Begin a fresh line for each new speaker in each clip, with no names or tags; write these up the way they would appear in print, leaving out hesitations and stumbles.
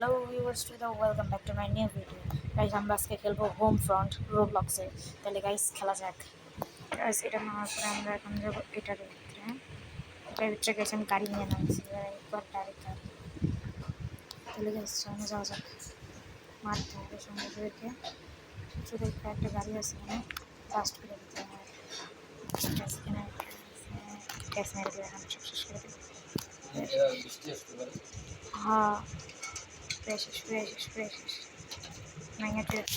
Hello viewers to the welcome back to my new video. Guys আমরা আজকে খেলবো home front রোবলক্সে। তাহলে guys খেলা যাক। গাইস এটা নেওয়ার পরে আমরা এখন যাবো এটার ভিতরে। এটার ভিতরে গেছে আমি গাড়ি নিয়ে নামছি একবার ডাইরেক্ট গাড়ি। তাহলে গাইস সামনে যাওয়া যাক। মারতে হবে সুন্দরকে। শুধু একটা গাড়ি আছে এখানে ফাস্ট করে দিতে হবে। গ্যাস মেরে দিয়ে এখন সব শেষ করে দেবো। হ্যাঁ ফ্রেশ মাইনে ট্রেস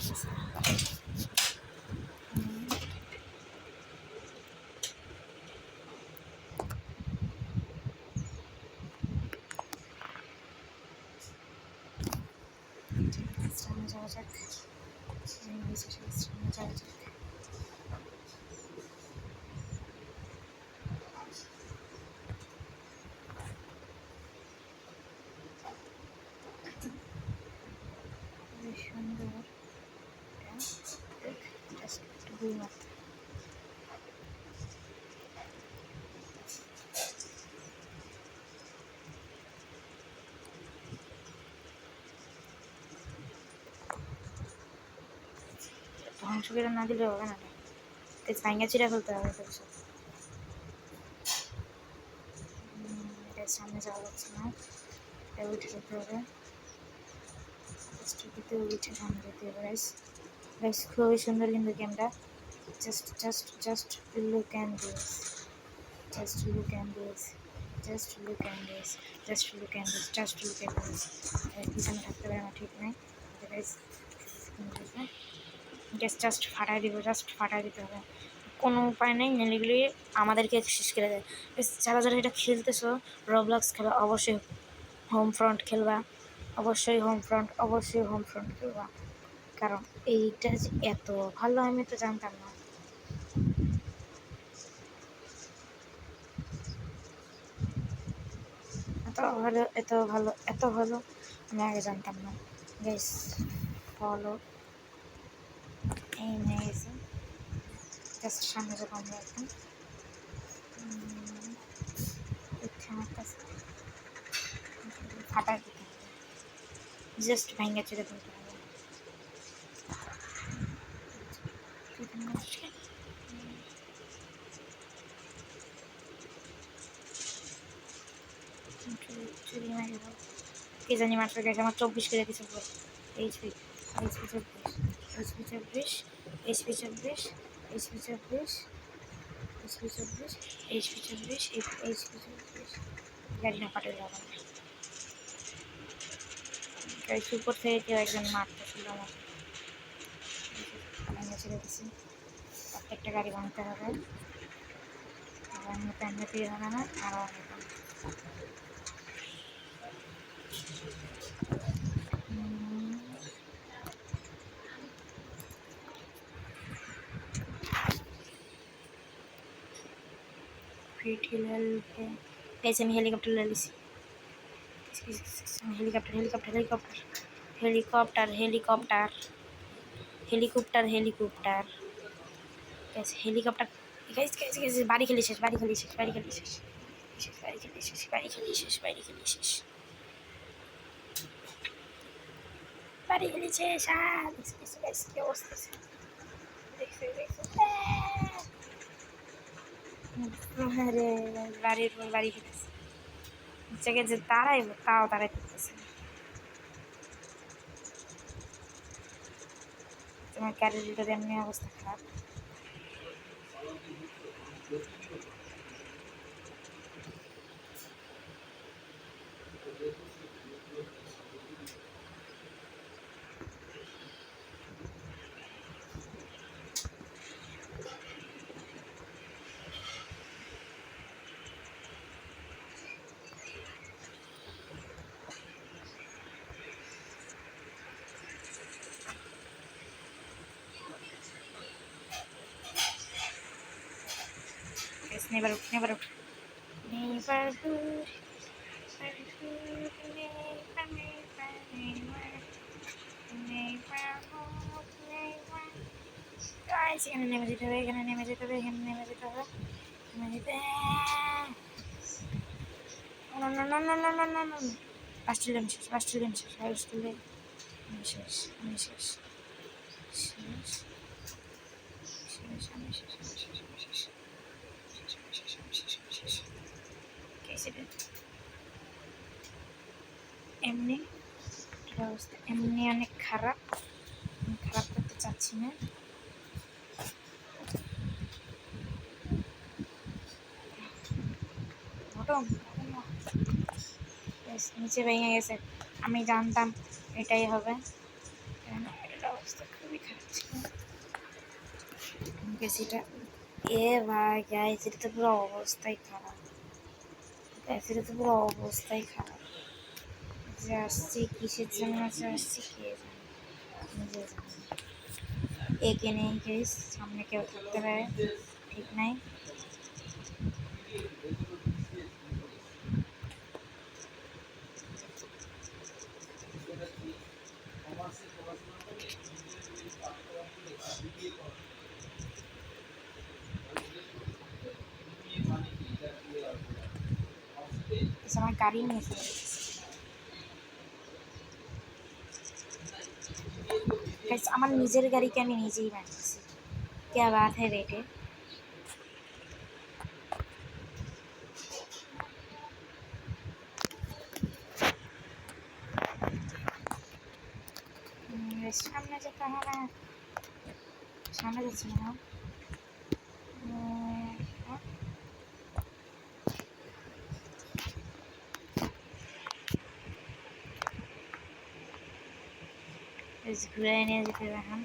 সামনে যাওয়া যাক। সামনে যাওয়া যাক। সুন্দর জাস্ট একটু দুই মাত্র ধ্বংস করে না দিলে হবে না। এটা ভাঙা চিরা ফেলতে হবে। এটার সামনে যাওয়া যাচ্ছে না। এটা উঠে যেতে হবে। উঠে সামনে যেতে হবে। গাইস গাইস খুবই সুন্দর কিন্তু গেমটা। Just look and this. Just look and this. Just look and this. Just look and this. Just look and this. পিছনে থাকতে পারে না, ঠিক নাই। গাইস জাস্ট ফাটাই দিব। জাস্ট ফাটাই দিতে হবে। কোনো উপায় নেই, এগুলি আমাদেরকে শেষ করে দেয়। যারা যারা এটা খেলতেছো, রবলক্স খেলা, অবশ্যই হোম ফ্রন্ট খেলবা। অবশ্যই হোম ফ্রন্ট খেলবা। কারণ এইটা যে এত ভালো আমি তো জানতাম না। এত ভালো আমি আগে জানতাম না। গাইস ফলো এই নিয়ে গেছি। জাস্ট সামনে যাবো আমরা এখন। আমার কাছে ফাটাই দিতে হবে। জাস্ট ভাঙ্গা চুরে দিতে হবে। চুরি মারি কে জানি মাত্র গেছে আমার 24 করে দিচ্ছে। HP HP 24 HP 24 HP 24 HP 24 HP 24 HP 24 HP 24 গাড়ি না ফাটে যাবে। গাড়ি উপর থেকে কেউ একজন মারতেছিল আমাকে। আমি ছেড়ে দিচ্ছি। প্রত্যেকটা গাড়ি ভাঙতে হবে। এমনি দিয়ে হবে না। আরও कैसे আমি হেলিকপ্টার লেলিছি। Helicopter helicopter helicopter helicopter helicopter helicopter helicopter gas helicopter. Guys guys guys বাড়ি খেলি শেষ বাড়ি খেলি শেষ বাড়ি খেলি শেষ বাড়ি খেলি শেষ বাড়ি খেলি শেষ বাড়ি খেলি শেষ বাড়ি খেলি শেষ। দেখছি গাইস কি অবস্থা। দেখছি আরে বাড়ির পর বাড়ি খেতেছে। জায়গায় যে দাঁড়াইবো তাও দাঁড়াই করতেছে। তোমার গাড়ির ভিতরে এমনি অবস্থা খারাপ। Neighborhood, neighborhood, neighborhood, guys, এখানে নেমে যেতে হবে, এখানে নেমে যেতে হবে, এখানে নেমে যেতে হবে, নেমে যেতে। No, no, no, no, no, no, no, no. লাস্টের আমি শেষ, লাস্টের আমি শেষ, লাস্টের আমি শেষ, আমি শেষ, শেষ, শেষ, আমি শেষ, আমি শেষ, আমি শেষ, শেষ, আমি শেষ, আমি শেষ, আমি শেষ। কেসে এমনি অবস্থা এমনি অনেক খারাপ, আমি খারাপ করতে চাচ্ছি না। নিচে ভেঙে গেছে, আমি জানতাম এটাই হবে, এটার অবস্থা খুবই খারাপ ছিল। এটা এ ভাই গাইস, এটা তো পুরো অবস্থাই খারাপ, এটা তো পুরো অবস্থাই খারাপ। যে আসছি কিসের জন্য আছে, আসছি কে জানে, নিজে জানি। একে নেই গাইস, সামনে কেউ থাকতে পারে, ঠিক নাই। আমার গাড়ি নিয়ে চলে গেছে, আমার নিজের গাড়িকে আমি নিজেই বানিয়েছি। কে বাত হ্যাঁ বেটে। সামনে যেতে হবে, সামনে যাচ্ছে না। ঘুরে নিয়ে যেতে দেখান,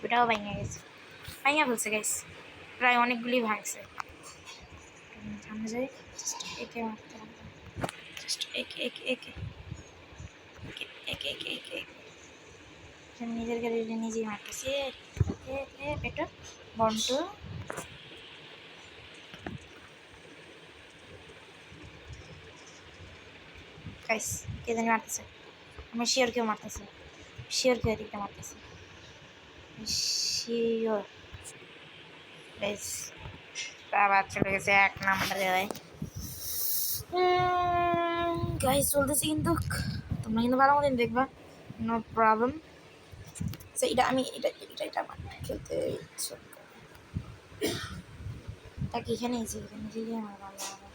ওটাও ভেঙে গেছে, ভেঙে ফেলছে গাইস, প্রায় অনেকগুলি ভাঙছে। সামনে যাই, একে মারতে হবে, একে একে একে একে একে একে একে নিজের গাড়ি নিজেই মারতেছি। পেটো বন্টু গাইস, কে জানি মারতেছে, আমি শিওর কেউ মারতেছে, শিওর কেউ এদিকটা মারতেছে, শিওর। গাইস আবার চলে গেছে 1 নম্বরে। গাইস চলতেছে কিন্তু, তোমরা কিন্তু ভালো মতন দেখবা, নো প্রবলেম। এটা আমি এটা আমার খেলতে ইচ্ছে তাকে এখানে আমার ভালো লাগে।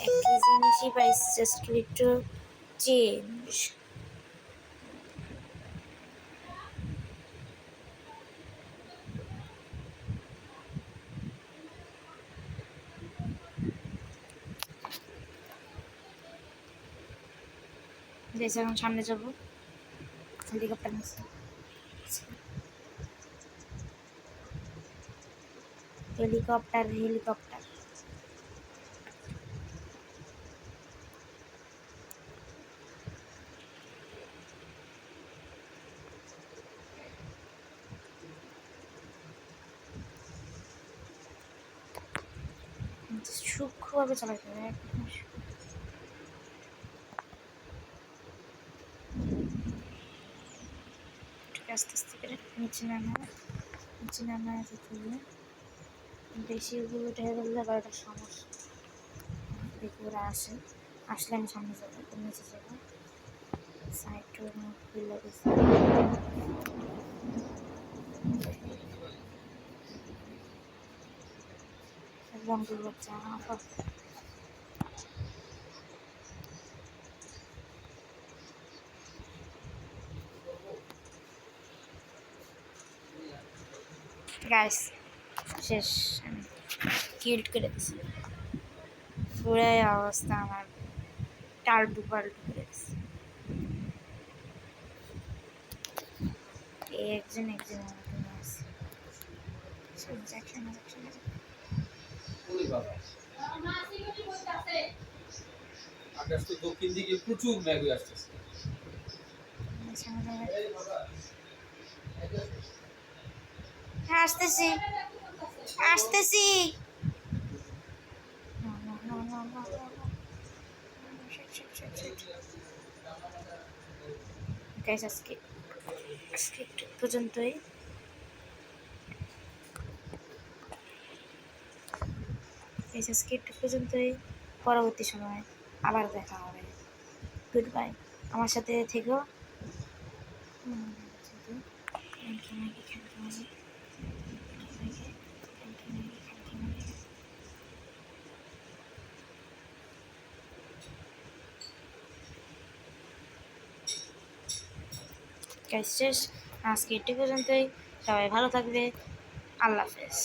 একই জিনিসই পাইছি, জাস্ট একটু চেঞ্জ। যেসে এখন সামনে যাবো, হেলিকপ্টার নিচ্ছে, হেলিকপ্টার হেলিকপ্টার। সূক্ষ্মভাবে চালাতে হবে, একদম আস্তে আস্তে করে নিচে নামা যেতে হবে। বেশি উপরে উঠে গেলে আবার একটা সমস্যা, দেখি ওরা আসলে আমি সামনে যাবো, নিচে যাবো, সাইড টু একদম দূর হচ্ছে আমার। গাইস শেষ, আমি কিল্ড করে দিছি, পুরাই অবস্থা আমার টালটু পাল্টু করে দিছি। একজন আছে,
আকাশ তো দক্ষিণ দিকে প্রচুর মেঘ হয়ে আসতেছে।
আসতেছি আসতেছি। গাইস আজকে একটু পর্যন্তই, গাইস আজকে একটু পর্যন্তই। পরবর্তী সময় আবার দেখা হবে। Good bye. আমার সাথে থেকো। গাইস শেষ, আজকে এটি পর্যন্তই। সবাই ভালো থাকবে। আল্লাহ হাফেজ।